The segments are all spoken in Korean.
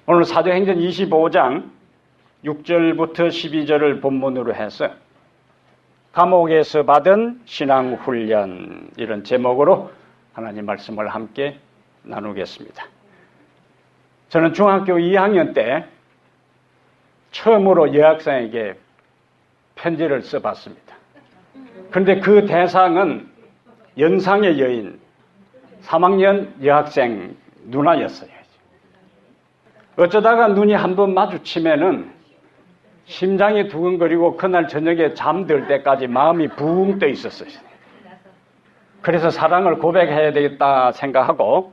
오늘 사도행전 25장 6절부터 12절을 본문으로 해서 감옥에서 받은 신앙훈련, 이런 제목으로 하나님 말씀을 함께 나누겠습니다. 저는 중학교 2학년 때 처음으로 여학생에게 편지를 써봤습니다. 그런데 그 대상은 연상의 여인, 3학년 여학생 누나였어요. 어쩌다가 눈이 한번 마주치면은 심장이 두근거리고 그날 저녁에 잠들 때까지 마음이 붕 떠 있었어요. 그래서 사랑을 고백해야 되겠다 생각하고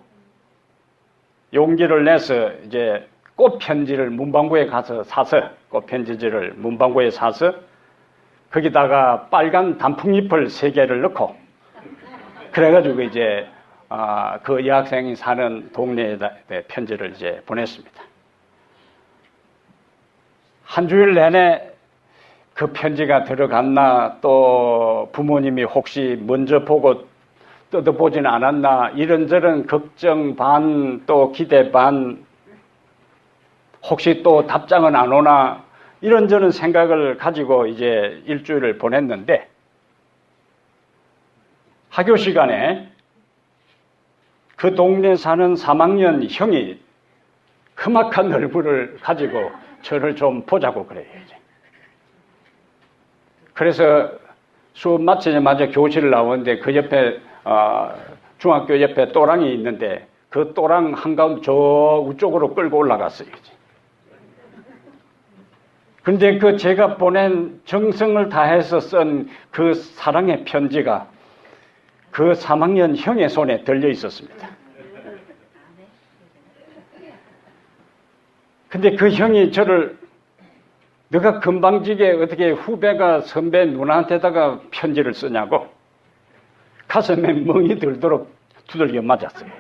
용기를 내서 이제 꽃편지를 문방구에 가서 사서, 꽃편지지를 문방구에 사서 거기다가 빨간 단풍잎을 3개를 넣고 그래가지고 이제 그 여학생이 사는 동네에 편지를 이제 보냈습니다. 한 주일 내내 그 편지가 들어갔나, 또 부모님이 혹시 먼저 보고 뜯어보진 않았나, 이런저런 걱정 반, 또 기대 반, 혹시 또 답장은 안 오나, 이런저런 생각을 가지고 이제 일주일을 보냈는데, 학교 시간에 그 동네에 사는 3학년 형이 험악한 얼굴을 가지고 저를 좀 보자고 그래요. 그래서 수업 마치자마자 교실을 나오는데 그 옆에 중학교 옆에 또랑이 있는데 그 또랑 한가운데 저 위쪽으로 끌고 올라갔어요. 그런데 그 제가 보낸 정성을 다해서 쓴 그 사랑의 편지가 그 3학년 형의 손에 들려 있었습니다. 근데 그 형이 저를, 너가 금방지게 어떻게 후배가 선배 누나한테다가 편지를 쓰냐고 가슴에 멍이 들도록 두들겨 맞았어요.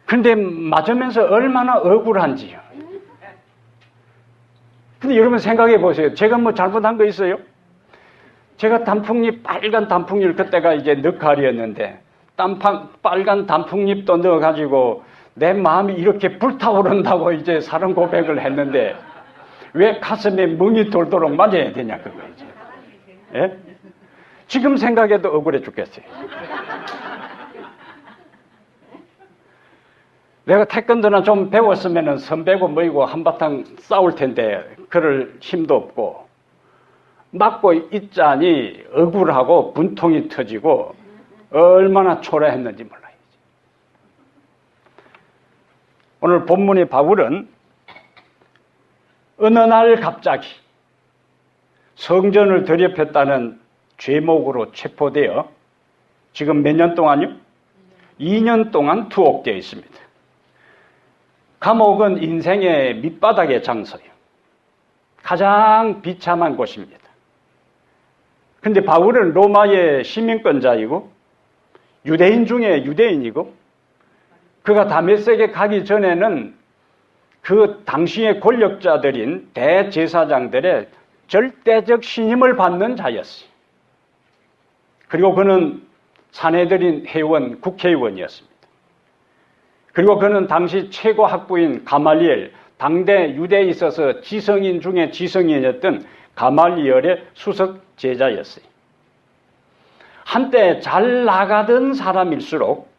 근데 맞으면서 얼마나 억울한지요. 근데 여러분 생각해 보세요. 제가 뭐 잘못한 거 있어요? 제가 단풍잎, 빨간 단풍잎, 그때가 이제 늑가을이었는데 빨간 단풍잎도 넣어가지고 내 마음이 이렇게 불타오른다고 이제 사랑 고백을 했는데 왜 가슴에 멍이 돌도록 맞아야 되냐 그거지. 예? 지금 생각해도 억울해 죽겠어요. 내가 태권도나 좀 배웠으면 선배고 뭐이고 한바탕 싸울 텐데 그럴 힘도 없고 맞고 있자니 억울하고 분통이 터지고 얼마나 초라했는지 몰라요. 오늘 본문의 바울은 어느 날 갑자기 성전을 더럽혔다는 죄목으로 체포되어 지금 몇 년 동안요? 2년 동안 투옥되어 있습니다. 감옥은 인생의 밑바닥의 장소예요. 가장 비참한 곳입니다. 그런데 바울은 로마의 시민권자이고 유대인 중에 유대인이고 그가 다메섹에 가기 전에는 그 당시의 권력자들인 대제사장들의 절대적 신임을 받는 자였어요. 그리고 그는 사내들인 회원, 국회의원이었습니다. 그리고 그는 당시 최고 학부인 가말리엘, 당대 유대에 있어서 지성인 중에 지성인이었던 가말리엘의 수석 제자였어요. 한때 잘 나가던 사람일수록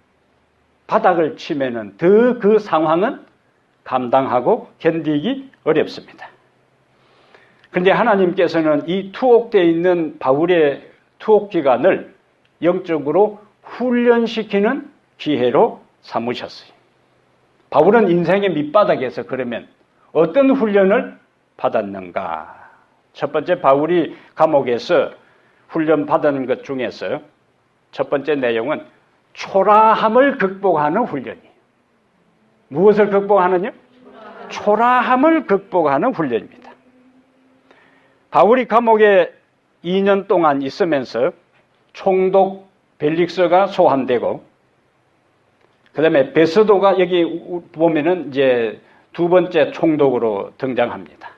바닥을 치면은 더 그 상황은 감당하고 견디기 어렵습니다. 그런데 하나님께서는 이 투옥되어 있는 바울의 투옥 기간을 영적으로 훈련시키는 기회로 삼으셨어요. 바울은 인생의 밑바닥에서 그러면 어떤 훈련을 받았는가? 첫 번째, 바울이 감옥에서 훈련받은 것 중에서 첫 번째 내용은 초라함을 극복하는 훈련이에요. 무엇을 극복하느냐? 초라함을 극복하는 훈련입니다. 바울이 감옥에 2년 동안 있으면서 총독 벨릭스가 소환되고 그 다음에 베스도가 여기 보면은 이제 두 번째 총독으로 등장합니다.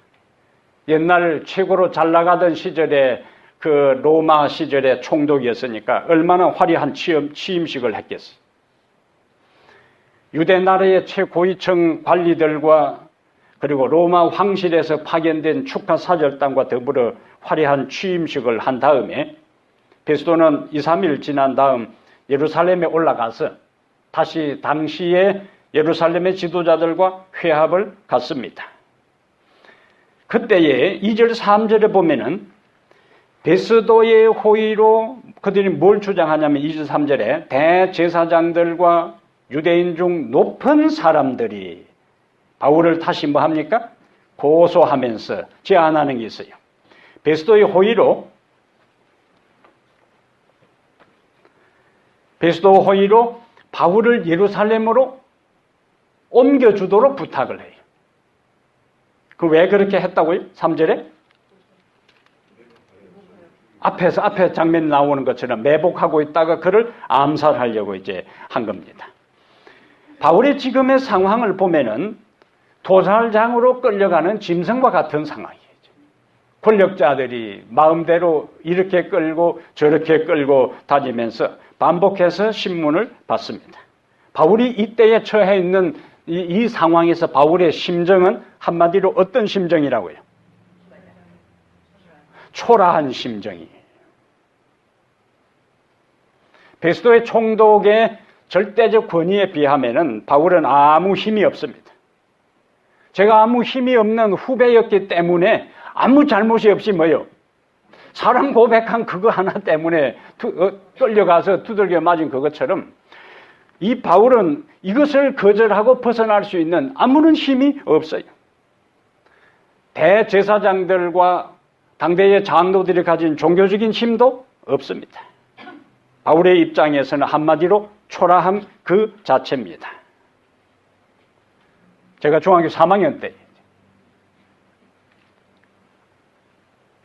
옛날 최고로 잘 나가던 시절에 그 로마 시절의 총독이었으니까 얼마나 화려한 취임식을 했겠어요. 유대 나라의 최고위층 관리들과 그리고 로마 황실에서 파견된 축하 사절단과 더불어 화려한 취임식을 한 다음에 베스도는 2, 3일 지난 다음 예루살렘에 올라가서 다시 당시의 예루살렘의 지도자들과 회합을 갖습니다. 그때에 2절, 3절에 보면은 베스도의 호의로 그들이 뭘 주장하냐면 2절, 3절에 대제사장들과 유대인 중 높은 사람들이 바울을 다시 뭐 합니까? 고소하면서 제안하는 게 있어요. 베스도의 호의로 바울을 예루살렘으로 옮겨주도록 부탁을 해요. 그 왜 그렇게 했다고요? 3절에? 앞에 장면이 나오는 것처럼 매복하고 있다가 그를 암살하려고 이제 한 겁니다. 바울의 지금의 상황을 보면은 도살장으로 끌려가는 짐승과 같은 상황이에요. 권력자들이 마음대로 이렇게 끌고 저렇게 끌고 다니면서 반복해서 신문을 받습니다. 바울이 이때에 처해 있는 이 상황에서 바울의 심정은 한마디로 어떤 심정이라고요? 초라한 심정이에요. 베스도의 총독의 절대적 권위에 비하면은 바울은 아무 힘이 없습니다. 제가 아무 힘이 없는 후배였기 때문에 아무 잘못이 없이 뭐요? 사람 고백한 그거 하나 때문에 끌려가서 두들겨 맞은 그것처럼 이 바울은 이것을 거절하고 벗어날 수 있는 아무런 힘이 없어요. 대제사장들과 당대의 장로들이 가진 종교적인 힘도 없습니다. 바울의 입장에서는 한마디로 초라함 그 자체입니다. 제가 중학교 3학년 때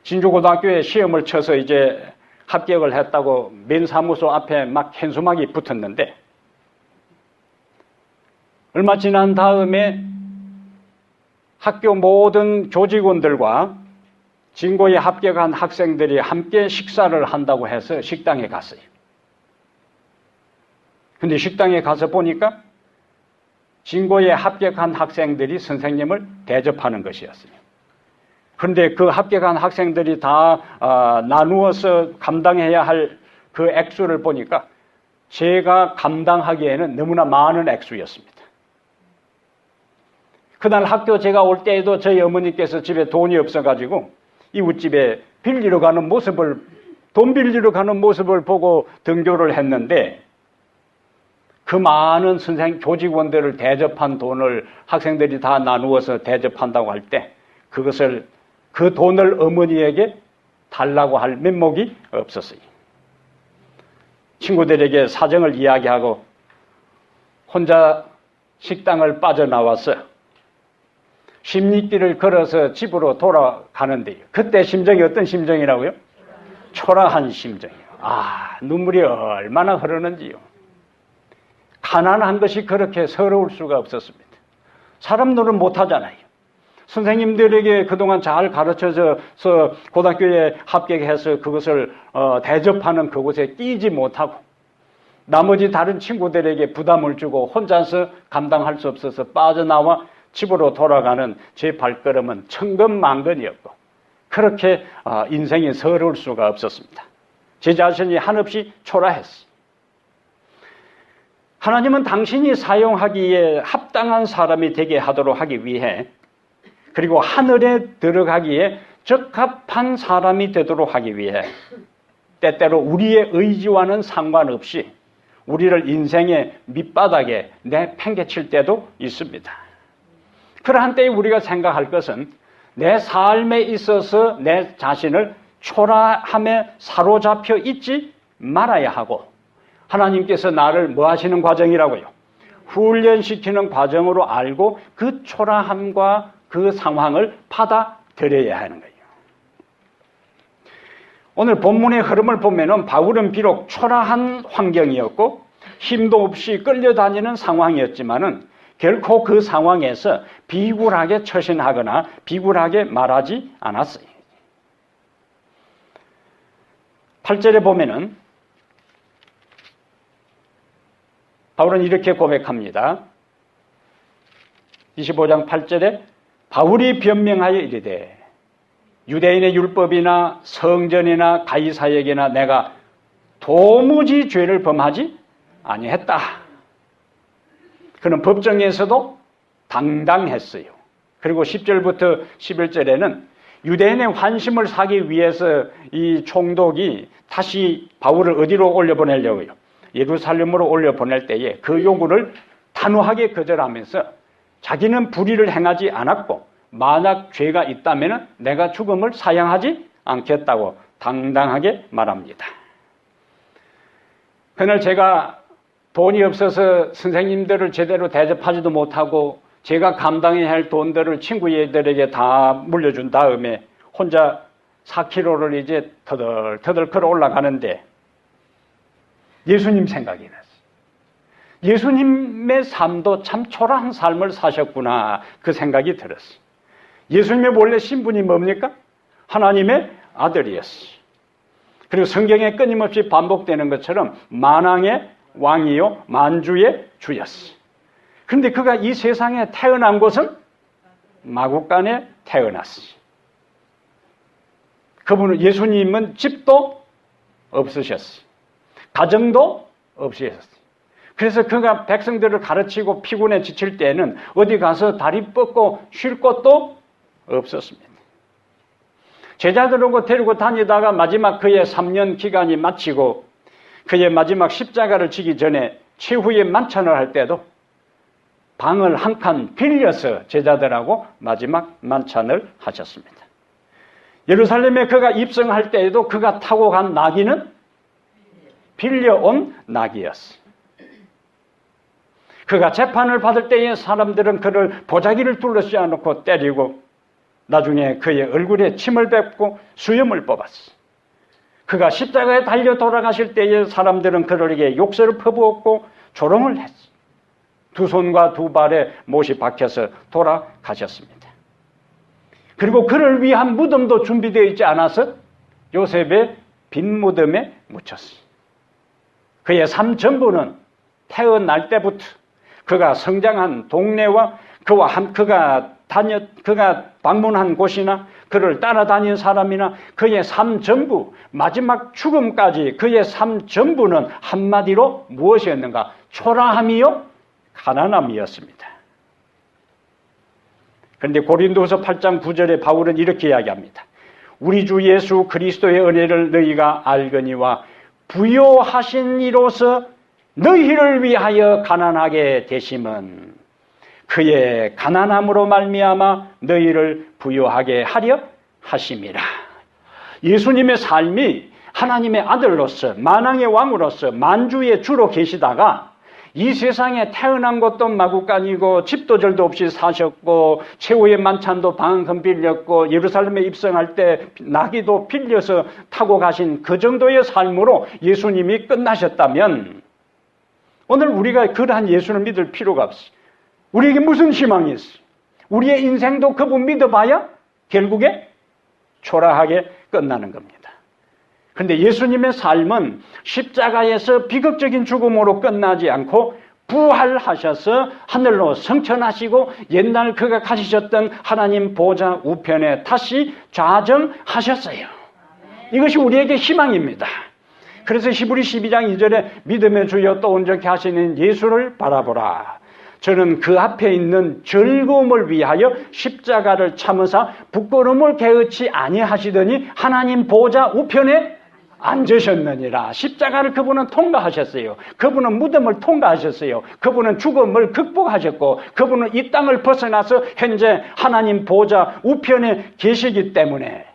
진주고등학교에 시험을 쳐서 이제 합격을 했다고 면사무소 앞에 막 현수막이 붙었는데 얼마 지난 다음에 학교 모든 교직원들과 진고에 합격한 학생들이 함께 식사를 한다고 해서 식당에 갔어요. 근데 식당에 가서 보니까 진고에 합격한 학생들이 선생님을 대접하는 것이었어요. 그런데 그 합격한 학생들이 다 나누어서 감당해야 할 그 액수를 보니까 제가 감당하기에는 너무나 많은 액수였습니다. 그날 학교 제가 올 때에도 저희 어머니께서 집에 돈이 없어가지고 이웃집에 돈 빌리러 가는 모습을 보고 등교를 했는데 그 많은 교직원들을 대접한 돈을 학생들이 다 나누어서 대접한다고 할 때 그 돈을 어머니에게 달라고 할 면목이 없었어요. 친구들에게 사정을 이야기하고 혼자 식당을 빠져나와서 십리길을 걸어서 집으로 돌아가는데요. 그때 심정이 어떤 심정이라고요? 초라한 심정이에요. 눈물이 얼마나 흐르는지요. 가난한 것이 그렇게 서러울 수가 없었습니다. 사람 노릇 못하잖아요. 선생님들에게 그동안 잘 가르쳐서 고등학교에 합격해서 그것을 대접하는 그곳에 끼지 못하고 나머지 다른 친구들에게 부담을 주고 혼자서 감당할 수 없어서 빠져나와 집으로 돌아가는 제 발걸음은 천근만근이었고 그렇게 인생이 서러울 수가 없었습니다. 제 자신이 한없이 초라했어요. 하나님은 당신이 사용하기에 합당한 사람이 되게 하도록 하기 위해 그리고 하늘에 들어가기에 적합한 사람이 되도록 하기 위해 때때로 우리의 의지와는 상관없이 우리를 인생의 밑바닥에 내팽개칠 때도 있습니다. 그러한 때에 우리가 생각할 것은 내 삶에 있어서 내 자신을 초라함에 사로잡혀 있지 말아야 하고 하나님께서 나를 뭐 하시는 과정이라고요? 훈련시키는 과정으로 알고 그 초라함과 그 상황을 받아들여야 하는 거예요. 오늘 본문의 흐름을 보면은 바울은 비록 초라한 환경이었고 힘도 없이 끌려다니는 상황이었지만은 결코 그 상황에서 비굴하게 처신하거나 비굴하게 말하지 않았어요. 8절에 보면은 바울은 이렇게 고백합니다. 25장 8절에 바울이 변명하여 이르되 유대인의 율법이나 성전이나 가이사에게나 내가 도무지 죄를 범하지 아니했다. 그는 법정에서도 당당했어요. 그리고 10절부터 11절에는 유대인의 환심을 사기 위해서 이 총독이 다시 바울을 어디로 올려보내려고요? 예루살렘으로 올려보낼 때에 그 요구를 단호하게 거절하면서 자기는 불의를 행하지 않았고 만약 죄가 있다면 내가 죽음을 사양하지 않겠다고 당당하게 말합니다. 그날 제가 돈이 없어서 선생님들을 제대로 대접하지도 못하고 제가 감당해야 할 돈들을 친구들에게 다 물려준 다음에 혼자 4km를 이제 터덜터덜 걸어 올라가는데 예수님 생각이 났어요. 예수님의 삶도 참 초라한 삶을 사셨구나 그 생각이 들었어요. 예수님의 원래 신분이 뭡니까? 하나님의 아들이었어요. 그리고 성경에 끊임없이 반복되는 것처럼 만왕의 왕이요 만주의 주였어요. 그런데 그가 이 세상에 태어난 곳은 마구간에 태어났어요. 그분은 예수님은 집도 없으셨어요. 가정도 없으셨어요. 그래서 그가 백성들을 가르치고 피곤해 지칠 때는 어디 가서 다리 뻗고 쉴 곳도 없었습니다. 제자들하고 데리고 다니다가 마지막 그의 3년 기간이 마치고 그의 마지막 십자가를 지기 전에 최후의 만찬을 할 때도 방을 한 칸 빌려서 제자들하고 마지막 만찬을 하셨습니다. 예루살렘에 그가 입성할 때에도 그가 타고 간 나귀는 빌려온 나귀였어요. 그가 재판을 받을 때에 사람들은 그를 보자기를 둘러싸 놓고 때리고 나중에 그의 얼굴에 침을 뱉고 수염을 뽑았어요. 그가 십자가에 달려 돌아가실 때에 사람들은 그에게 욕설을 퍼부었고 조롱을 했어요. 두 손과 두 발에 못이 박혀서 돌아가셨습니다. 그리고 그를 위한 무덤도 준비되어 있지 않아서 요셉의 빈 무덤에 묻혔어요. 그의 삶 전부는 태어날 때부터 그가 성장한 동네와 그가 방문한 곳이나 그를 따라다닌 사람이나 그의 삶 전부 마지막 죽음까지 그의 삶 전부는 한마디로 무엇이었는가? 초라함이요 가난함이었습니다. 그런데 고린도서 8장 9절에 바울은 이렇게 이야기합니다. 우리 주 예수 그리스도의 은혜를 너희가 알거니와 부요하신 이로서 너희를 위하여 가난하게 되심은 그의 가난함으로 말미암아 너희를 부요하게 하려 하심이라. 예수님의 삶이 하나님의 아들로서 만왕의 왕으로서 만주의 주로 계시다가 이 세상에 태어난 것도 마구간이고 집도 절도 없이 사셨고 최후의 만찬도 방 한 칸 빌렸고 예루살렘에 입성할 때 나귀도 빌려서 타고 가신 그 정도의 삶으로 예수님이 끝나셨다면 오늘 우리가 그러한 예수를 믿을 필요가 없어요. 우리에게 무슨 희망이 있어요? 우리의 인생도 그분 믿어봐야 결국에 초라하게 끝나는 겁니다. 그런데 예수님의 삶은 십자가에서 비극적인 죽음으로 끝나지 않고 부활하셔서 하늘로 승천하시고 옛날 그가 가지셨던 하나님 보좌 우편에 다시 좌정하셨어요. 이것이 우리에게 희망입니다. 그래서 히브리 12장 2절에 믿음의 주여 또 온전케 하시는 예수를 바라보라. 저는 그 앞에 있는 즐거움을 위하여 십자가를 참으사 부끄러움을 개의치 아니하시더니 하나님 보좌 우편에 앉으셨느니라. 십자가를 그분은 통과하셨어요. 그분은 무덤을 통과하셨어요. 그분은 죽음을 극복하셨고 그분은 이 땅을 벗어나서 현재 하나님 보좌 우편에 계시기 때문에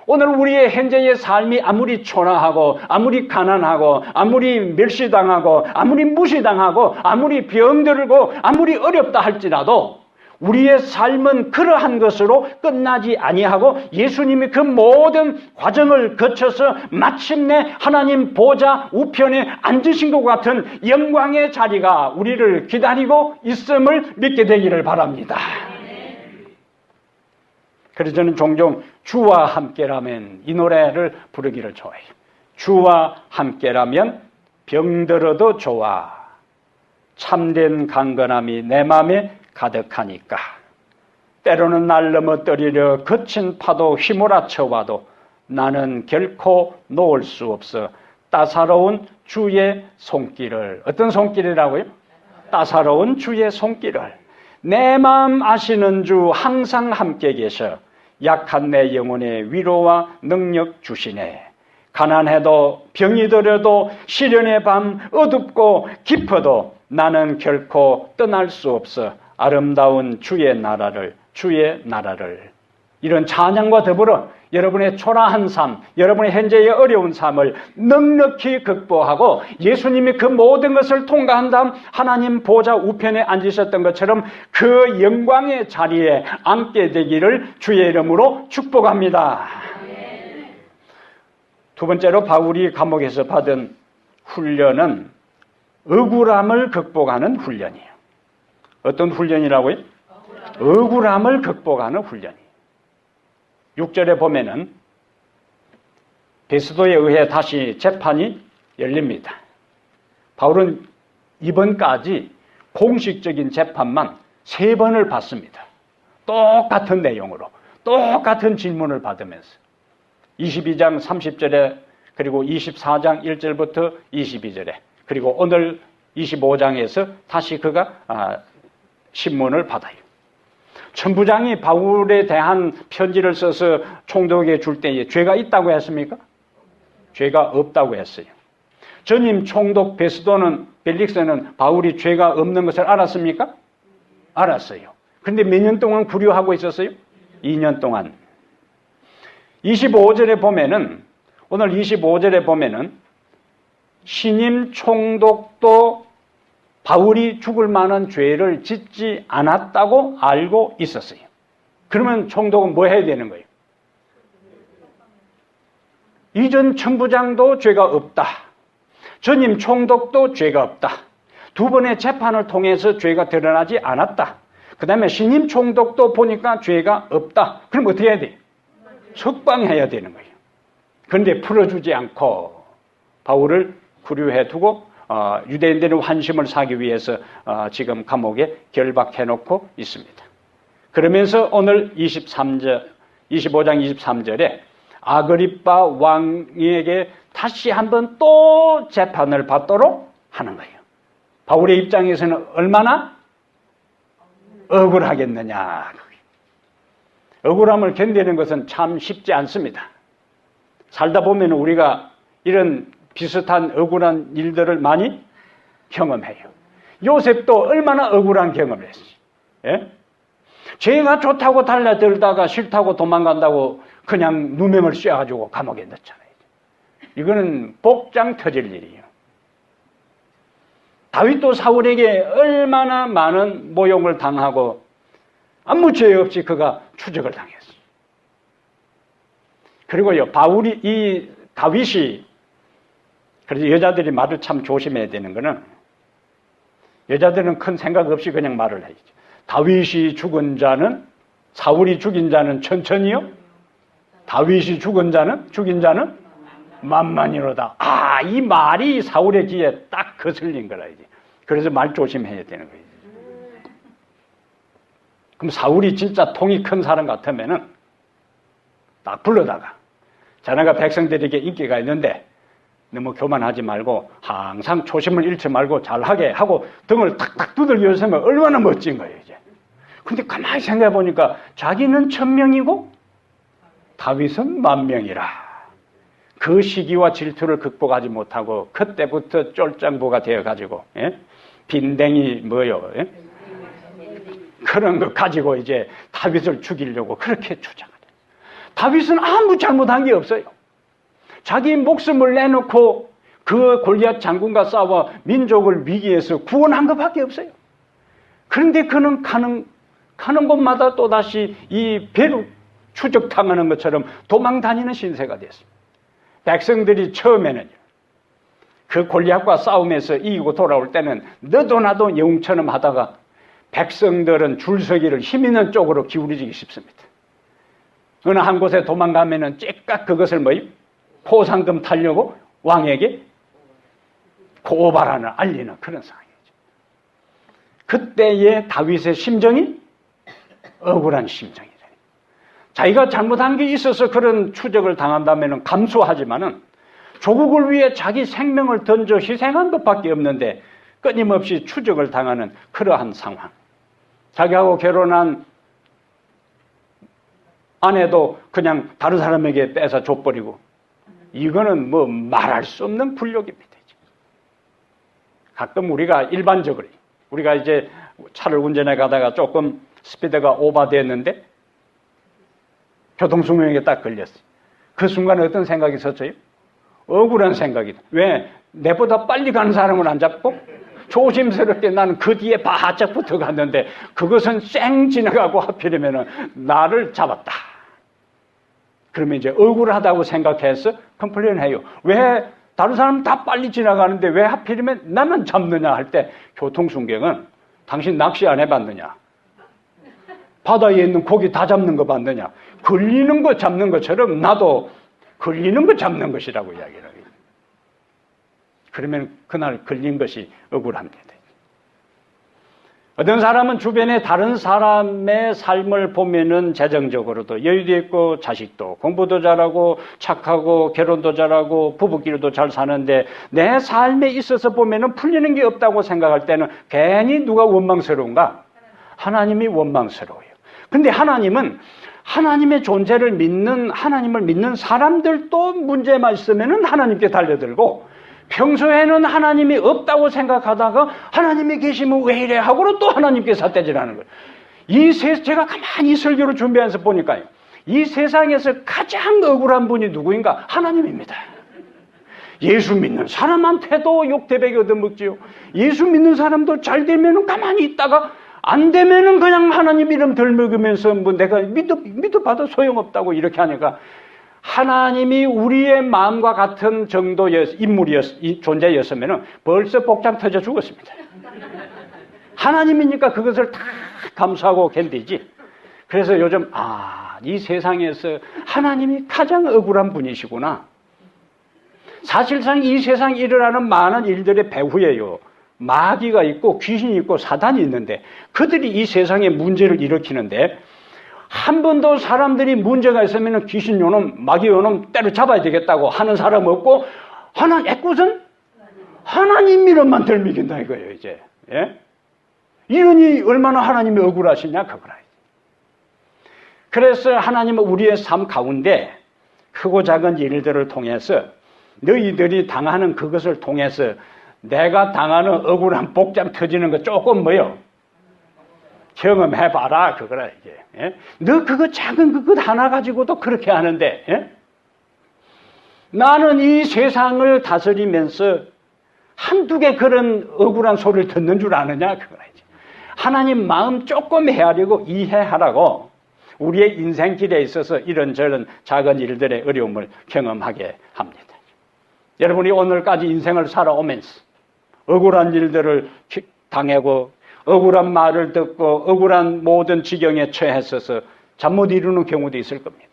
오늘 우리의 현재의 삶이 아무리 초라하고 아무리 가난하고 아무리 멸시당하고 아무리 무시당하고 아무리 병들고 아무리 어렵다 할지라도 우리의 삶은 그러한 것으로 끝나지 아니하고 예수님이 그 모든 과정을 거쳐서 마침내 하나님 보좌 우편에 앉으신 것 같은 영광의 자리가 우리를 기다리고 있음을 믿게 되기를 바랍니다. 그래서 저는 종종 주와 함께라면 이 노래를 부르기를 좋아해요. 주와 함께라면 병들어도 좋아. 참된 강건함이 내 마음에 가득하니까. 때로는 날 넘어뜨리려 거친 파도 휘몰아쳐 와도 나는 결코 놓을 수 없어 따사로운 주의 손길을. 어떤 손길이라고요? 따사로운 주의 손길을. 내 마음 아시는 주 항상 함께 계셔 약한 내 영혼에 위로와 능력 주시네. 가난해도 병이 들어도 시련의 밤 어둡고 깊어도 나는 결코 떠날 수 없어 아름다운 주의 나라를. 이런 찬양과 더불어 여러분의 초라한 삶, 여러분의 현재의 어려운 삶을 넉넉히 극복하고 예수님이 그 모든 것을 통과한 다음 하나님 보좌 우편에 앉으셨던 것처럼 그 영광의 자리에 앉게 되기를 주의 이름으로 축복합니다. 두 번째로 바울이 감옥에서 받은 훈련은 억울함을 극복하는 훈련이에요. 어떤 훈련이라고요? 억울함을 극복하는 훈련이에요. 6절에 보면은 베스도에 의해 다시 재판이 열립니다. 바울은 이번까지 공식적인 재판만 3번을 받습니다. 똑같은 내용으로 똑같은 질문을 받으면서 22장 30절에 그리고 24장 1절부터 22절에 그리고 오늘 25장에서 다시 그가 신문을 받아요. 천부장이 바울에 대한 편지를 써서 총독에게 줄 때에 죄가 있다고 했습니까? 죄가 없다고 했어요. 전임 총독 벨릭스는 바울이 죄가 없는 것을 알았습니까? 알았어요. 그런데 몇 년 동안 구류하고 있었어요? 2년 동안. 25절에 보면은 오늘 25절에 보면은 신임 총독도 바울이 죽을 만한 죄를 짓지 않았다고 알고 있었어요. 그러면 총독은 뭐 해야 되는 거예요? 이전 천부장도 죄가 없다. 전임 총독도 죄가 없다. 두 번의 재판을 통해서 죄가 드러나지 않았다. 그 다음에 신임 총독도 보니까 죄가 없다. 그럼 어떻게 해야 돼요? 석방해야 되는 거예요. 그런데 풀어주지 않고 바울을 구류해 두고 유대인들의 환심을 사기 위해서 지금 감옥에 결박해놓고 있습니다. 그러면서 오늘 25장 23절에 아그리빠 왕에게 다시 한번 또 재판을 받도록 하는 거예요. 바울의 입장에서는 얼마나 억울하겠느냐. 억울함을 견디는 것은 참 쉽지 않습니다. 살다 보면 우리가 이런 비슷한 억울한 일들을 많이 경험해요. 요셉도 얼마나 억울한 경험을 했어요. 예? 죄가 좋다고 달려들다가 싫다고 도망간다고 그냥 누명을 씌워가지고 감옥에 넣잖아요. 이거는 복장 터질 일이에요. 다윗도 사울에게 얼마나 많은 모욕을 당하고 아무 죄 없이 그가 추적을 당했어요. 그리고요, 다윗이 그래서 여자들이 말을 참 조심해야 되는 거는 여자들은 큰 생각 없이 그냥 말을 해야죠. 다윗이 죽은 자는 사울이 죽인 자는 천천히요. 다윗이 죽인 자는 만만이로다. 이 말이 사울의 귀에 딱 거슬린 거라 이제. 그래서 말 조심해야 되는 거예요. 그럼 사울이 진짜 통이 큰 사람 같으면은 딱 불러다가 자네가 백성들에게 인기가 있는데 너무 교만하지 말고 항상 초심을 잃지 말고 잘하게 하고 등을 탁탁 두들겨 서면 얼마나 멋진 거예요 이제. 근데 가만히 생각해 보니까 자기는 1000명이고 다윗은 10,000명이라. 그 시기와 질투를 극복하지 못하고 그때부터 쫄짱부가 되어가지고 빈댕이 뭐요? 그런 거 가지고 이제 다윗을 죽이려고 그렇게 주장하죠. 다윗은 아무 잘못한 게 없어요. 자기 목숨을 내놓고 그 골리앗 장군과 싸워 민족을 위기에서 구원한 것밖에 없어요. 그런데 그는 가는 곳마다 또다시 이 배로 추적당하는 것처럼 도망다니는 신세가 됐습니다. 백성들이 처음에는 그 골리앗과 싸움에서 이기고 돌아올 때는 너도 나도 영웅처럼 하다가 백성들은 줄서기를 힘 있는 쪽으로 기울이기 쉽습니다. 어느 한 곳에 도망가면은 째깍 그것을 포상금 타려고 왕에게 고발하는 알리는 그런 상황이죠. 그때의 다윗의 심정이 억울한 심정이래. 자기가 잘못한 게 있어서 그런 추적을 당한다면 감수하지만은 조국을 위해 자기 생명을 던져 희생한 것밖에 없는데 끊임없이 추적을 당하는 그러한 상황. 자기하고 결혼한 아내도 그냥 다른 사람에게 뺏어 줘버리고, 이거는 뭐 말할 수 없는 굴욕입니다. 가끔 우리가 일반적으로 우리가 이제 차를 운전해 가다가 조금 스피드가 오버됐는데 교통수명에 딱 걸렸어요. 그 순간에 어떤 생각이 있었어요? 억울한 생각이다. 왜? 내보다 빨리 가는 사람을 안 잡고 조심스럽게 나는 그 뒤에 바짝 붙어 갔는데 그것은 쌩 지나가고 하필이면 나를 잡았다. 그러면 이제 억울하다고 생각해서 컴플레인 해요. 왜 다른 사람은 다 빨리 지나가는데 왜 하필이면 나만 잡느냐 할 때, 교통순경은 당신 낚시 안 해봤느냐? 바다에 있는 고기 다 잡는 거 봤느냐? 걸리는 거 잡는 것처럼 나도 걸리는 거 잡는 것이라고 이야기를 해요. 그러면 그날 걸린 것이 억울합니다. 어떤 사람은 주변에 다른 사람의 삶을 보면은 재정적으로도 여유도 있고 자식도 공부도 잘하고 착하고 결혼도 잘하고 부부끼리도 잘 사는데 내 삶에 있어서 보면은 풀리는 게 없다고 생각할 때는 괜히 누가 원망스러운가? 하나님이 원망스러워요. 근데 하나님은 하나님의 존재를 믿는, 하나님을 믿는 사람들도 문제만 있으면은 하나님께 달려들고, 평소에는 하나님이 없다고 생각하다가 하나님이 계시면 왜 이래 하고는 또 하나님께 삿대질하는 거예요. 제가 가만히 이 설교를 준비하면서 보니까요, 이 세상에서 가장 억울한 분이 누구인가? 하나님입니다. 예수 믿는 사람한테도 욕대백이 얻어먹지요. 예수 믿는 사람도 잘 되면은 가만히 있다가 안 되면은 그냥 하나님 이름 덜 먹으면서 뭐 내가 믿어봐도 소용없다고 이렇게 하니까, 하나님이 우리의 마음과 같은 정도의 존재였으면 벌써 복장 터져 죽었습니다. 하나님이니까 그것을 다 감수하고 견디지. 그래서 요즘 이 세상에서 하나님이 가장 억울한 분이시구나. 사실상 이 세상에 일어나는 많은 일들의 배후에요, 마귀가 있고 귀신이 있고 사단이 있는데 그들이 이 세상에 문제를 일으키는데, 한 번도 사람들이 문제가 있으면 귀신 요놈, 마귀 요놈 때려잡아야 되겠다고 하는 사람 없고, 애꿎은 하나님 이름만 덜 믿긴다 이거예요, 이제. 예? 이러니 얼마나 하나님이 억울하시냐, 그거라. 그래서 하나님은 우리의 삶 가운데 크고 작은 일들을 통해서 너희들이 당하는 그것을 통해서 내가 당하는 억울한 복장 터지는 거 조금 경험해봐라, 그거라, 이게. 예? 너 그거 작은 그것 하나 가지고도 그렇게 하는데, 예? 나는 이 세상을 다스리면서 한두 개 그런 억울한 소리를 듣는 줄 아느냐, 그거라, 이제. 하나님 마음 조금 헤아리고 이해하라고 우리의 인생길에 있어서 이런저런 작은 일들의 어려움을 경험하게 합니다. 여러분이 오늘까지 인생을 살아오면서 억울한 일들을 당하고 억울한 말을 듣고 억울한 모든 지경에 처했어서 잠 못 이루는 경우도 있을 겁니다.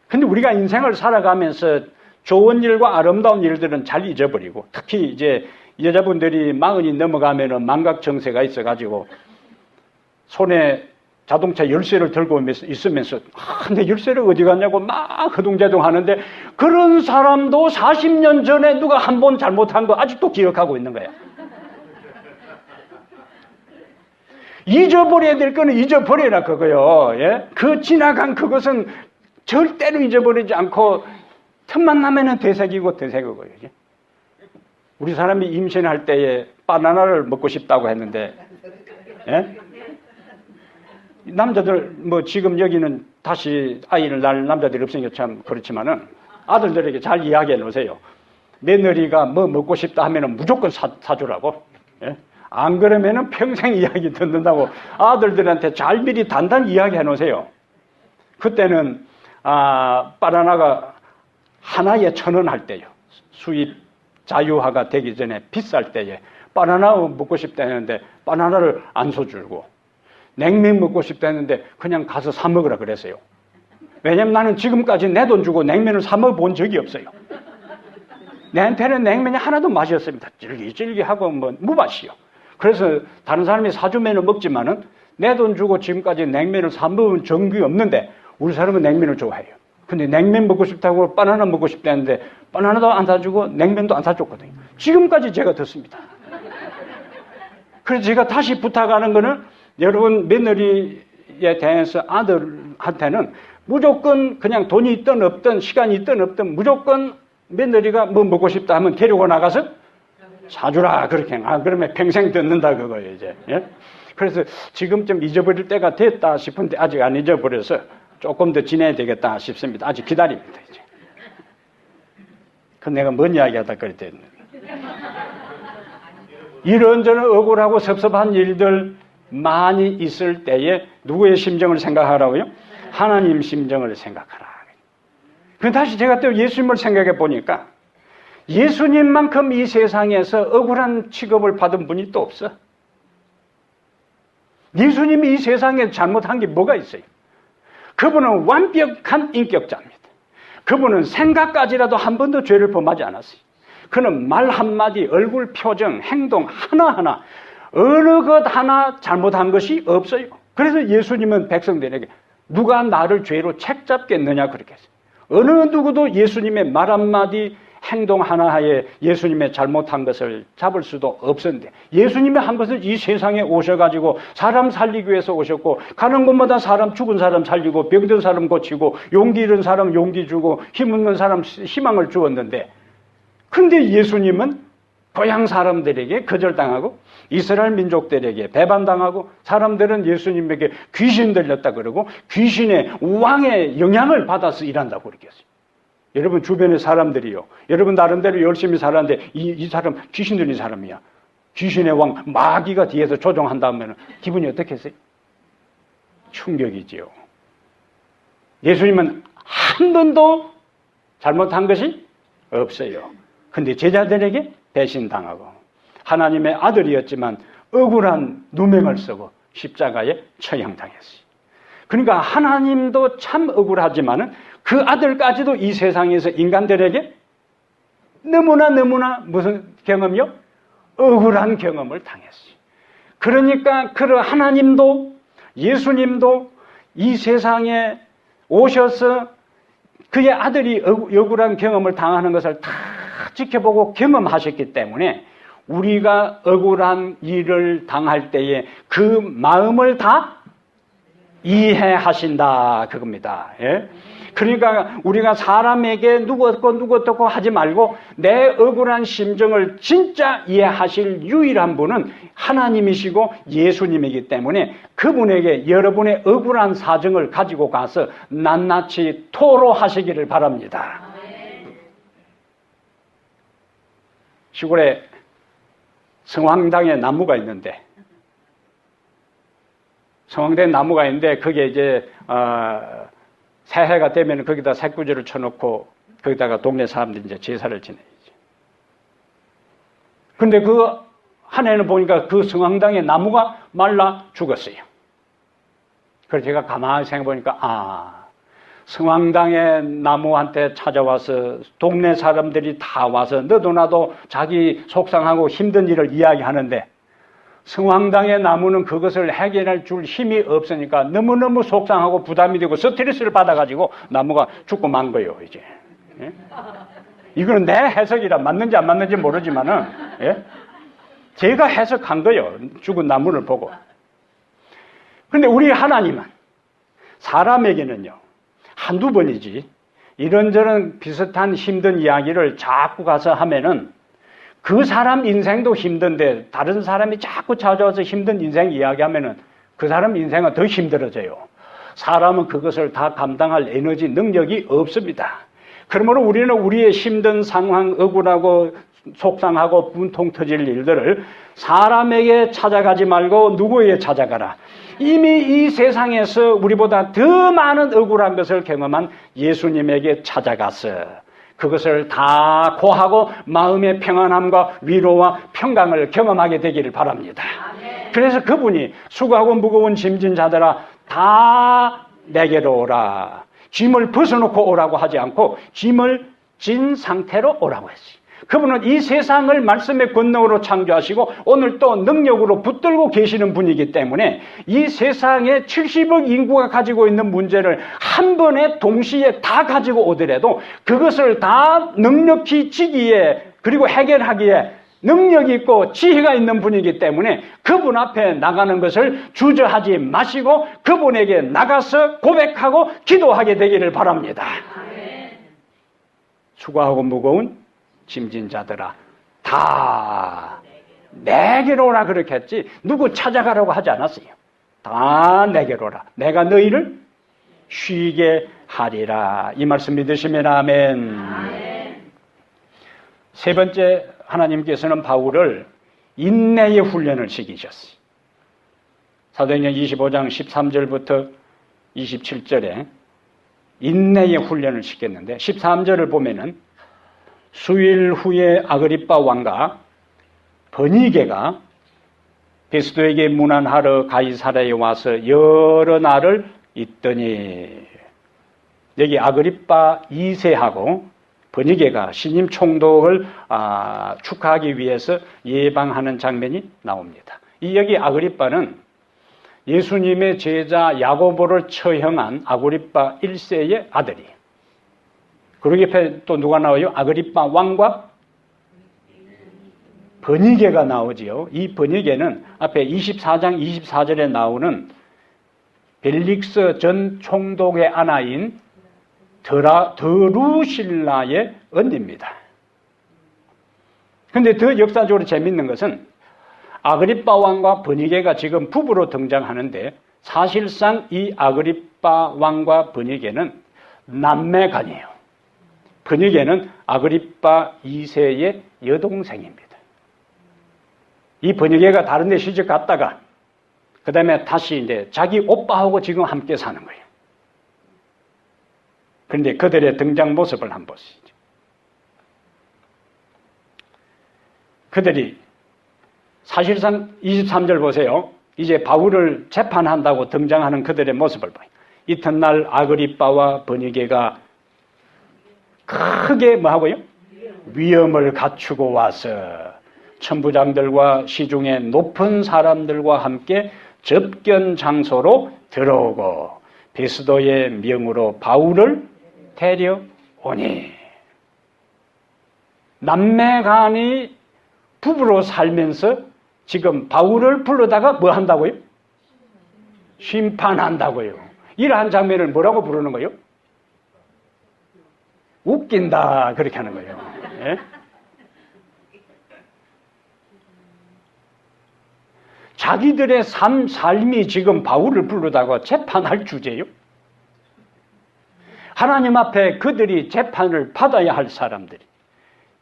근데 우리가 인생을 살아가면서 좋은 일과 아름다운 일들은 잘 잊어버리고, 특히 이제 여자분들이 40이 넘어가면은 망각정세가 있어가지고 손에 자동차 열쇠를 들고 있으면서 내 열쇠를 어디 갔냐고 막 허둥재둥 하는데, 그런 사람도 40년 전에 누가 한 번 잘못한 거 아직도 기억하고 있는 거야. 잊어버려야 될 거는 잊어버려라, 그거요. 예? 그 지나간 그것은 절대로 잊어버리지 않고 틈만 나면은 되새기고. 예? 우리 사람이 임신할 때에 바나나를 먹고 싶다고 했는데, 예? 남자들, 지금 여기는 다시 아이를 낳을 남자들이 없으니까 참 그렇지만은 아들들에게 잘 이야기해 놓으세요. 며느리가 먹고 싶다 하면은 무조건 사주라고. 예? 안 그러면은 평생 이야기 듣는다고 아들들한테 잘 미리 단단히 이야기해 놓으세요. 그때는 바나나가 하나에 1,000원 할 때요. 수입 자유화가 되기 전에 비쌀 때에 바나나 먹고 싶다 했는데 바나나를 안 사주고, 냉면 먹고 싶다 했는데 그냥 가서 사 먹으라 그랬어요. 왜냐면 나는 지금까지 내 돈 주고 냉면을 사 먹어본 적이 없어요. 내한테는 냉면이 하나도 맛이 없습니다. 질기질기하고 무맛이요. 그래서 다른 사람이 사주면은 먹지만은 내 돈 주고 지금까지 냉면을 사 먹은 적이 없는데 우리 사람은 냉면을 좋아해요. 근데 냉면 먹고 싶다고 바나나 먹고 싶다는데 바나나도 안 사주고 냉면도 안 사줬거든요. 지금까지 제가 듣습니다. 그래서 제가 다시 부탁하는 거는 여러분 며느리에 대해서 아들한테는 무조건 그냥 돈이 있든 없든 시간이 있든 없든 무조건 며느리가 뭐 먹고 싶다 하면 데리고 나가서 사주라 그렇게. 그러면 평생 듣는다 그거예요 이제. 예? 그래서 지금쯤 잊어버릴 때가 됐다 싶은데 아직 안 잊어버려서 조금 더 지내야 되겠다 싶습니다. 아직 기다립니다 이제. 그 내가 뭔 이야기하다 그랬더니 이런저런 억울하고 섭섭한 일들 많이 있을 때에 누구의 심정을 생각하라고요? 하나님 심정을 생각하라. 그 다시 제가 또 예수님을 생각해 보니까 예수님만큼 이 세상에서 억울한 취급을 받은 분이 또 없어. 예수님이 이 세상에 잘못한 게 뭐가 있어요? 그분은 완벽한 인격자입니다. 그분은 생각까지라도 한 번도 죄를 범하지 않았어요. 그는 말 한마디, 얼굴 표정, 행동 하나하나 어느 것 하나 잘못한 것이 없어요. 그래서 예수님은 백성들에게 누가 나를 죄로 책잡겠느냐 그렇게 했어요. 어느 누구도 예수님의 말 한마디, 행동 하나하에 예수님의 잘못한 것을 잡을 수도 없었는데 예수님이 한 것은 이 세상에 오셔가지고 사람 살리기 위해서 오셨고 가는 곳마다 사람 죽은 사람 살리고 병든 사람 고치고 용기 잃은 사람 용기 주고 힘없는 사람 희망을 주었는데 근데 예수님은 고향 사람들에게 거절당하고 이스라엘 민족들에게 배반당하고 사람들은 예수님에게 귀신 들렸다 그러고 귀신의 왕의 영향을 받아서 일한다고 그랬어요. 여러분 주변의 사람들이요. 여러분 나름대로 열심히 살았는데 이 사람 귀신 들린 사람이야. 귀신의 왕 마귀가 뒤에서 조종한다면 기분이 어떻겠어요? 충격이지요. 예수님은 한 번도 잘못한 것이 없어요. 근데 제자들에게 배신당하고 하나님의 아들이었지만 억울한 누명을 쓰고 십자가에 처형당했어요. 그러니까 하나님도 참 억울하지만은 그 아들까지도 이 세상에서 인간들에게 너무나 무슨 경험이요? 억울한 경험을 당했어요. 그러니까 그 하나님도 예수님도 이 세상에 오셔서 그의 아들이 억울한 경험을 당하는 것을 다 지켜보고 경험하셨기 때문에 우리가 억울한 일을 당할 때에 그 마음을 다 이해하신다 그겁니다. 예? 그러니까 우리가 사람에게 누구 어떻고 하지 말고 내 억울한 심정을 진짜 이해하실 유일한 분은 하나님이시고 예수님이기 때문에 그분에게 여러분의 억울한 사정을 가지고 가서 낱낱이 토로하시기를 바랍니다. 시골에 성황당에 나무가 있는데 성황당에 나무가 있는데 그게 이제 새해가 되면 거기다 색구지를 쳐놓고 거기다가 동네 사람들이 이제 제사를 지내죠. 근데 그 한 해는 보니까 그 성황당의 나무가 말라 죽었어요. 그래서 제가 가만히 생각해 보니까 성황당의 나무한테 찾아와서 동네 사람들이 다 와서 너도 나도 자기 속상하고 힘든 일을 이야기하는데 성황당의 나무는 그것을 해결할 줄 힘이 없으니까 너무너무 속상하고 부담이 되고 스트레스를 받아가지고 나무가 죽고 만 거예요, 이제. 예? 이거는 내 해석이라 맞는지 안 맞는지 모르지만은, 예? 제가 해석한 거예요. 죽은 나무를 보고. 그런데 우리 하나님은 사람에게는요, 한두 번이지, 이런저런 비슷한 힘든 이야기를 자꾸 가서 하면은 그 사람 인생도 힘든데 다른 사람이 자꾸 찾아와서 힘든 인생 이야기하면은 그 사람 인생은 더 힘들어져요. 사람은 그것을 다 감당할 에너지, 능력이 없습니다. 그러므로 우리는 우리의 힘든 상황, 억울하고 속상하고 분통 터질 일들을 사람에게 찾아가지 말고 누구에게 찾아가라. 이미 이 세상에서 우리보다 더 많은 억울한 것을 경험한 예수님에게 찾아가서 그것을 다 고하고 마음의 평안함과 위로와 평강을 경험하게 되기를 바랍니다. 그래서 그분이 수고하고 무거운 짐진 자들아 다 내게로 오라. 짐을 벗어놓고 오라고 하지 않고 짐을 진 상태로 오라고 했어요. 그분은 이 세상을 말씀의 권능으로 창조하시고 오늘 또 능력으로 붙들고 계시는 분이기 때문에 이 세상에 70억 인구가 가지고 있는 문제를 한 번에 동시에 다 가지고 오더라도 그것을 다 넉넉히 지기에 그리고 해결하기에 능력이 있고 지혜가 있는 분이기 때문에 그분 앞에 나가는 것을 주저하지 마시고 그분에게 나가서 고백하고 기도하게 되기를 바랍니다. 수고하고 무거운 짐진 자들아 다 내게로 오라 그렇게 했지 누구 찾아가라고 하지 않았어요. 다 내게로 오라. 내가 너희를 쉬게 하리라. 이 말씀 믿으시면 아멘. 세 번째, 하나님께서는 바울을 인내의 훈련을 시키셨어요. 사도행전 25장 13절부터 27절에 인내의 훈련을 시켰는데 13절을 보면은 수일 후에 아그리빠 왕과 버니게가 베스도에게 문안하러 가이사랴에 와서 여러 날을 있더니 여기 아그리빠 2세하고 버니게가 신임 총독을 축하하기 위해서 예방하는 장면이 나옵니다. 이 여기 아그리빠는 예수님의 제자 야고보를 처형한 아그리빠 1세의 아들이에요. 그러기 옆에 또 누가 나와요? 아그리빠 왕과 버니게가 나오지요. 이 버니게는 앞에 24장 24절에 나오는 벨릭스 전 총독의 아나인 드루실라의 언니입니다. 그런데 더 역사적으로 재밌는 것은 아그리빠 왕과 버니게가 지금 부부로 등장하는데 사실상 이 아그리빠 왕과 버니게는 남매간이에요. 버니게는 아그리빠 2세의 여동생입니다. 이 버니게가 다른 데 시집 갔다가 그 다음에 다시 이제 자기 오빠하고 지금 함께 사는 거예요. 그런데 그들의 등장 모습을 한번 보시죠. 그들이 사실상 23절 보세요. 이제 바울을 재판한다고 등장하는 그들의 모습을 봐요. 이튿날 아그리빠와 버니게가 크게 뭐하고요? 위엄을 갖추고 와서 천부장들과 시중의 높은 사람들과 함께 접견 장소로 들어오고 베스도의 명으로 바울을 데려오니 남매간이 부부로 살면서 지금 바울을 불러다가 뭐 한다고요? 심판한다고요. 이러한 장면을 뭐라고 부르는 거예요? 웃긴다 그렇게 하는 거예요. 예? 자기들의 삶이 지금 바울을 부르다가 재판할 주제예요. 하나님 앞에 그들이 재판을 받아야 할 사람들이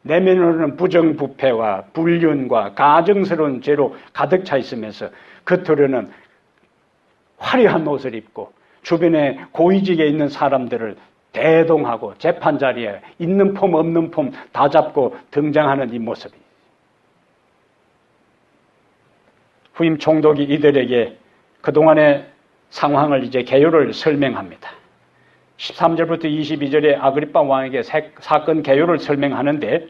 내면으로는 부정부패와 불륜과 가증스러운 죄로 가득 차 있으면서 겉으로는 화려한 옷을 입고 주변에 고위직에 있는 사람들을 대동하고 재판 자리에 있는 폼 없는 폼 다 잡고 등장하는 이 모습이 후임 총독이 이들에게 그동안의 상황을 이제 개요를 설명합니다. 13절부터 22절에 아그리빠 왕에게 사건 개요를 설명하는데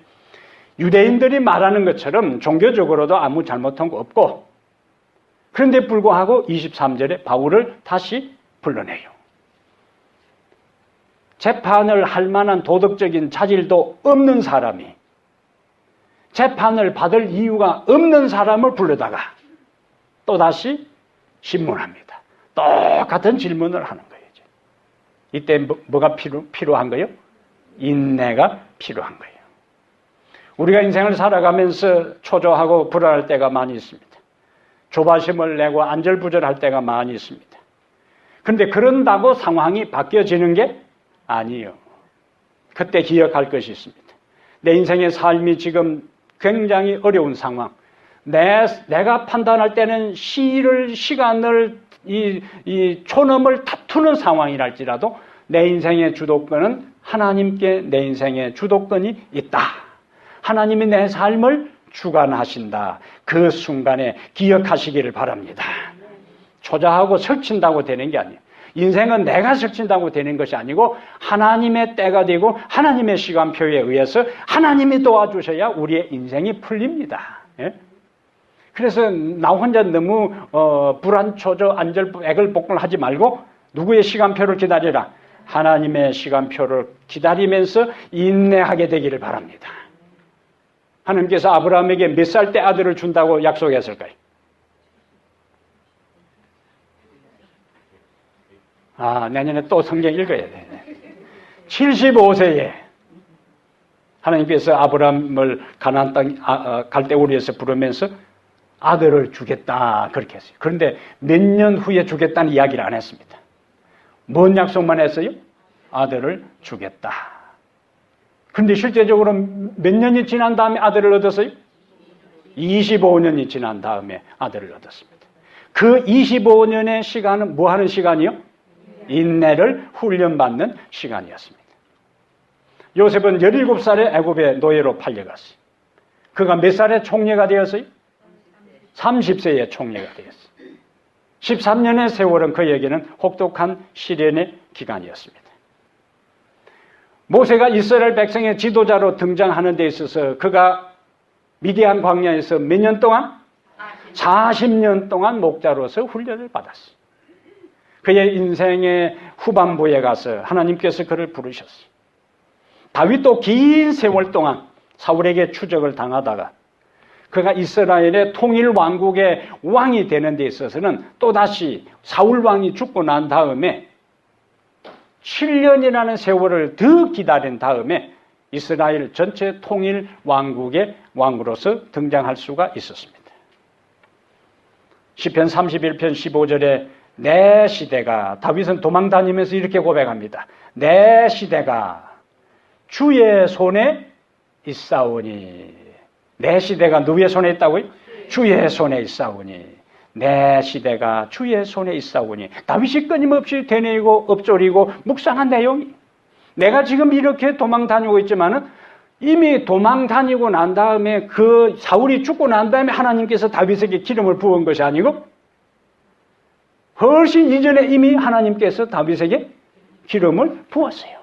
유대인들이 말하는 것처럼 종교적으로도 아무 잘못한 거 없고 그런데 불구하고 23절에 바울을 다시 불러내요. 재판을 할 만한 도덕적인 자질도 없는 사람이 재판을 받을 이유가 없는 사람을 불러다가 또다시 신문합니다. 똑같은 질문을 하는 거예요. 이때 뭐가 필요한 거예요? 인내가 필요한 거예요. 우리가 인생을 살아가면서 초조하고 불안할 때가 많이 있습니다. 조바심을 내고 안절부절할 때가 많이 있습니다. 그런데 그런다고 상황이 바뀌어지는 게 아니에요. 그때 기억할 것이 있습니다. 내 인생의 삶이 지금 굉장히 어려운 상황. 내가 판단할 때는 시간을 이 촌엄을 다투는 상황이랄지라도 내 인생의 주도권은 하나님께 내 인생의 주도권이 있다. 하나님이 내 삶을 주관하신다. 그 순간에 기억하시기를 바랍니다. 초자하고 설친다고 되는 게 아니에요. 인생은 내가 설친다고 되는 것이 아니고 하나님의 때가 되고 하나님의 시간표에 의해서 하나님이 도와주셔야 우리의 인생이 풀립니다. 예? 그래서 나 혼자 너무 불안초조 안절애걸복걸 하지 말고 누구의 시간표를 기다리라? 하나님의 시간표를 기다리면서 인내하게 되기를 바랍니다. 하나님께서 아브라함에게 몇 살 때 아들을 준다고 약속했을까요? 내년에 또 성경 읽어야 돼. 75세에 하나님께서 아브라함을 가나안 땅 갈대우리에서 부르면서 아들을 주겠다 그렇게 했어요. 그런데 몇 년 후에 주겠다는 이야기를 안 했습니다. 뭔 약속만 했어요? 아들을 주겠다. 그런데 실제적으로 몇 년이 지난 다음에 아들을 얻었어요? 25년이 지난 다음에 아들을 얻었습니다. 그 25년의 시간은 뭐 하는 시간이요? 인내를 훈련받는 시간이었습니다. 요셉은 17살에 애굽의 노예로 팔려갔어요. 그가 몇 살에 총리가 되었어요? 30세에 총리가 되었어요. 13년의 세월은 그에게는 혹독한 시련의 기간이었습니다. 모세가 이스라엘 백성의 지도자로 등장하는 데 있어서 그가 미디안 광야에서 몇 년 동안? 40년 동안 목자로서 훈련을 받았어요. 그의 인생의 후반부에 가서 하나님께서 그를 부르셨어요. 다윗도 긴 세월 동안 사울에게 추적을 당하다가 그가 이스라엘의 통일 왕국의 왕이 되는 데 있어서는 또다시 사울 왕이 죽고 난 다음에 7년이라는 세월을 더 기다린 다음에 이스라엘 전체 통일 왕국의 왕으로서 등장할 수가 있었습니다. 시편 31편 15절에 내 시대가, 다윗은 도망 다니면서 이렇게 고백합니다. 내 시대가 주의 손에 있사오니. 내 시대가 누구의 손에 있다고요? 주의 손에 있사오니. 내 시대가 주의 손에 있사오니. 다윗이 끊임없이 되뇌이고 엎조리고 묵상한 내용이, 내가 지금 이렇게 도망 다니고 있지만은 이미 도망 다니고 난 다음에 그 사울이 죽고 난 다음에 하나님께서 다윗에게 기름을 부은 것이 아니고 훨씬 이전에 이미 하나님께서 다윗에게 기름을 부었어요.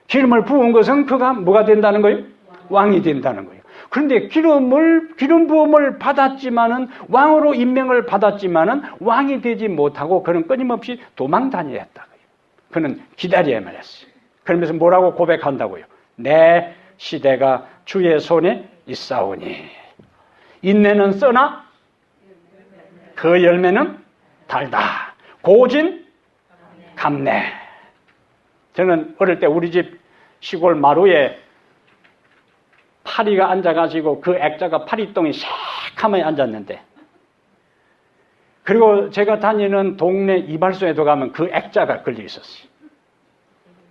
기름을 부은 것은 그가 뭐가 된다는 거예요? 왕이 된다는 거예요. 그런데 기름 부음을 받았지만은, 왕으로 임명을 받았지만은 왕이 되지 못하고 그는 끊임없이 도망 다녀야 했다고요. 그는 기다려야만 했어요. 그러면서 뭐라고 고백한다고요? 내 시대가 주의 손에 있사오니. 인내는 써나 그 열매는 달다. 고진 감내. 저는 어릴 때 우리 집 시골 마루에 파리가 앉아가지고 그 액자가 파리똥이 새카맣게 앉았는데, 그리고 제가 다니는 동네 이발소에도 가면 그 액자가 걸려 있었어요.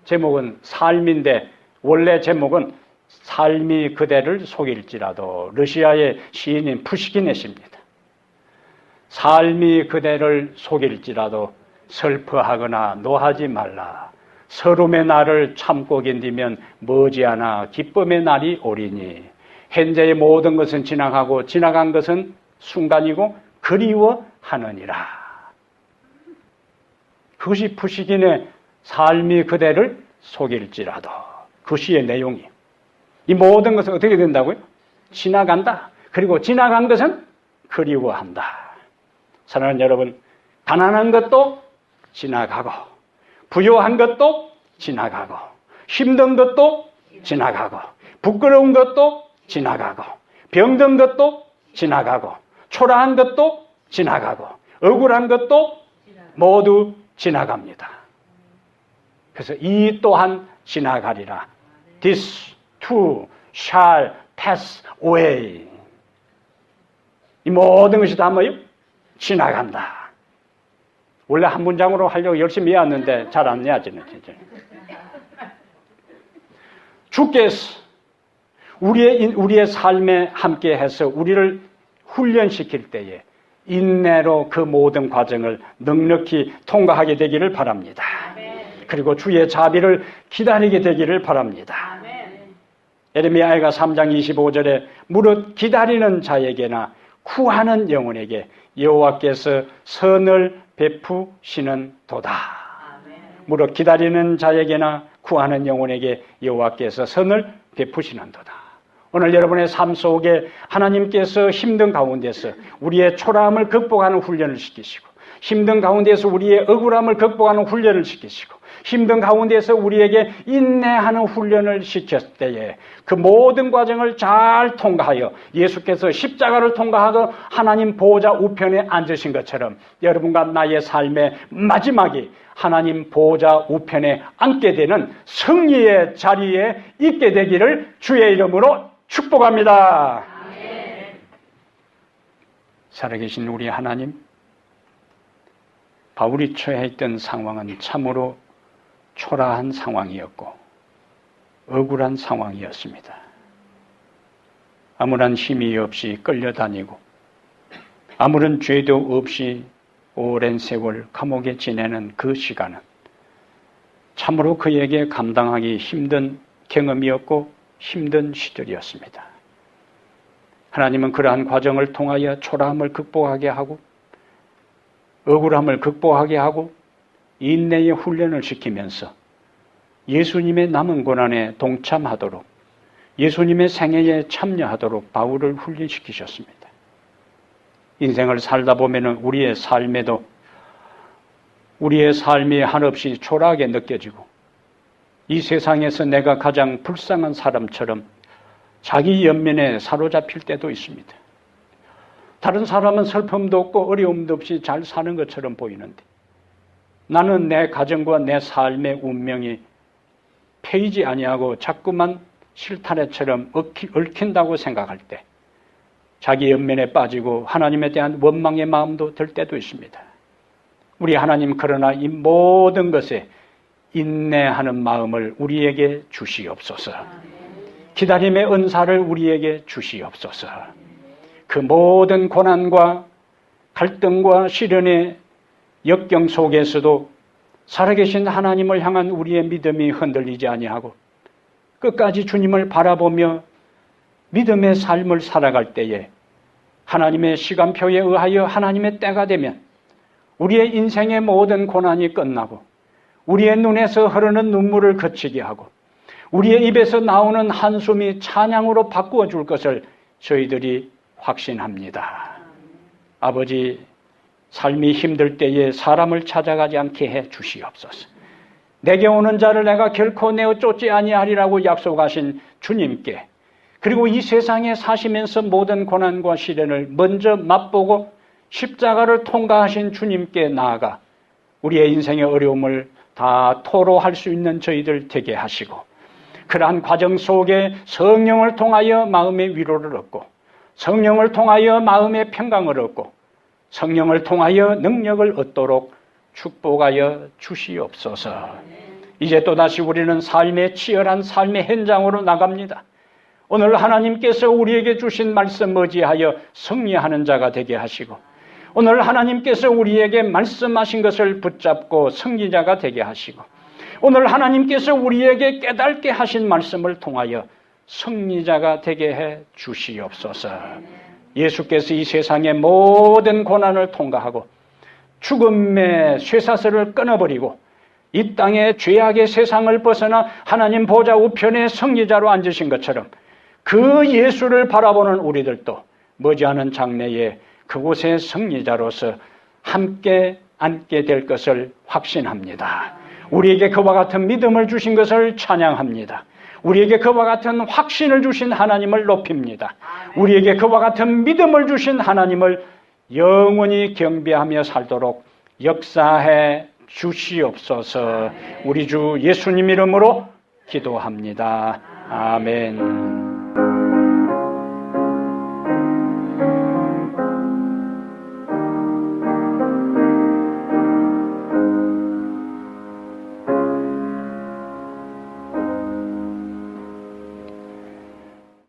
제목은 삶인데, 원래 제목은 삶이 그대를 속일지라도, 러시아의 시인인 푸시킨의 시입니다. 삶이 그대를 속일지라도 슬퍼하거나 노하지 말라. 서름의 날을 참고 견디면 머지않아 기쁨의 날이 오리니. 현재의 모든 것은 지나가고 지나간 것은 순간이고 그리워하느니라. 그것이 푸시킨의 삶이 그대를 속일지라도 그 시의 내용이. 이 모든 것은 어떻게 된다고요? 지나간다. 그리고 지나간 것은 그리워한다. 사랑하는 여러분, 가난한 것도 지나가고, 부요한 것도 지나가고, 힘든 것도 지나가고, 부끄러운 것도 지나가고, 병든 것도 지나가고, 초라한 것도 지나가고, 억울한 것도 모두 지나갑니다. 그래서 이 또한 지나가리라. This too shall pass away. 이 모든 것이 다 뭐예요? 지나간다. 원래 한 문장으로 하려고 열심히 해왔는데 잘 안 해야지는 진짜. 주께서 우리의 삶에 함께해서 우리를 훈련시킬 때에 인내로 그 모든 과정을 넉넉히 통과하게 되기를 바랍니다. 그리고 주의 자비를 기다리게 되기를 바랍니다. 예레미야가 3장 25절에 무릇 기다리는 자에게나 구하는 영혼에게 여호와께서 선을 베푸시는 도다. 무릇 기다리는 자에게나 구하는 영혼에게 여호와께서 선을 베푸시는도다. 오늘 여러분의 삶 속에 하나님께서 힘든 가운데서 우리의 초라함을 극복하는 훈련을 시키시고, 힘든 가운데서 우리의 억울함을 극복하는 훈련을 시키시고, 힘든 가운데서 우리에게 인내하는 훈련을 시켰을 때에 그 모든 과정을 잘 통과하여 예수께서 십자가를 통과하고 하나님 보호자 우편에 앉으신 것처럼 여러분과 나의 삶의 마지막이 하나님 보호자 우편에 앉게 되는 승리의 자리에 있게 되기를 주의 이름으로 축복합니다. 살아계신 우리 하나님, 바울이 처해 있던 상황은 참으로 초라한 상황이었고 억울한 상황이었습니다. 아무런 힘이 없이 끌려다니고 아무런 죄도 없이 오랜 세월 감옥에 지내는 그 시간은 참으로 그에게 감당하기 힘든 경험이었고 힘든 시절이었습니다. 하나님은 그러한 과정을 통하여 초라함을 극복하게 하고 억울함을 극복하게 하고 인내의 훈련을 시키면서 예수님의 남은 고난에 동참하도록, 예수님의 생애에 참여하도록 바울을 훈련시키셨습니다. 인생을 살다 보면 우리의 삶에도 우리의 삶이 한없이 초라하게 느껴지고 이 세상에서 내가 가장 불쌍한 사람처럼 자기 연민에 사로잡힐 때도 있습니다. 다른 사람은 슬픔도 없고 어려움도 없이 잘 사는 것처럼 보이는데 나는 내 가정과 내 삶의 운명이 패이지 아니하고 자꾸만 실타래처럼 얽힌다고 생각할 때 자기 연민에 빠지고 하나님에 대한 원망의 마음도 들 때도 있습니다. 우리 하나님, 그러나 이 모든 것에 인내하는 마음을 우리에게 주시옵소서. 기다림의 은사를 우리에게 주시옵소서. 그 모든 고난과 갈등과 시련의 역경 속에서도 살아계신 하나님을 향한 우리의 믿음이 흔들리지 아니하고 끝까지 주님을 바라보며 믿음의 삶을 살아갈 때에 하나님의 시간표에 의하여 하나님의 때가 되면 우리의 인생의 모든 고난이 끝나고 우리의 눈에서 흐르는 눈물을 그치게 하고 우리의 입에서 나오는 한숨이 찬양으로 바꾸어 줄 것을 저희들이 확신합니다. 아버지, 삶이 힘들 때에 사람을 찾아가지 않게 해 주시옵소서. 내게 오는 자를 내가 결코 내어 쫓지 아니하리라고 약속하신 주님께, 그리고 이 세상에 사시면서 모든 고난과 시련을 먼저 맛보고 십자가를 통과하신 주님께 나아가 우리의 인생의 어려움을 다 토로할 수 있는 저희들 되게 하시고, 그러한 과정 속에 성령을 통하여 마음의 위로를 얻고 성령을 통하여 마음의 평강을 얻고 성령을 통하여 능력을 얻도록 축복하여 주시옵소서. 이제 또다시 우리는 삶의 치열한 삶의 현장으로 나갑니다. 오늘 하나님께서 우리에게 주신 말씀 의지하여 승리하는 자가 되게 하시고, 오늘 하나님께서 우리에게 말씀하신 것을 붙잡고 승리자가 되게 하시고, 오늘 하나님께서 우리에게 깨닫게 하신 말씀을 통하여 승리자가 되게 해 주시옵소서. 예수께서 이 세상의 모든 고난을 통과하고 죽음의 쇠사슬을 끊어버리고 이 땅의 죄악의 세상을 벗어나 하나님 보좌 우편에 승리자로 앉으신 것처럼 그 예수를 바라보는 우리들도 머지않은 장래에 그곳의 승리자로서 함께 앉게 될 것을 확신합니다. 우리에게 그와 같은 믿음을 주신 것을 찬양합니다. 우리에게 그와 같은 확신을 주신 하나님을 높입니다. 우리에게 그와 같은 믿음을 주신 하나님을 영원히 경배하며 살도록 역사해 주시옵소서. 우리 주 예수님 이름으로 기도합니다. 아멘.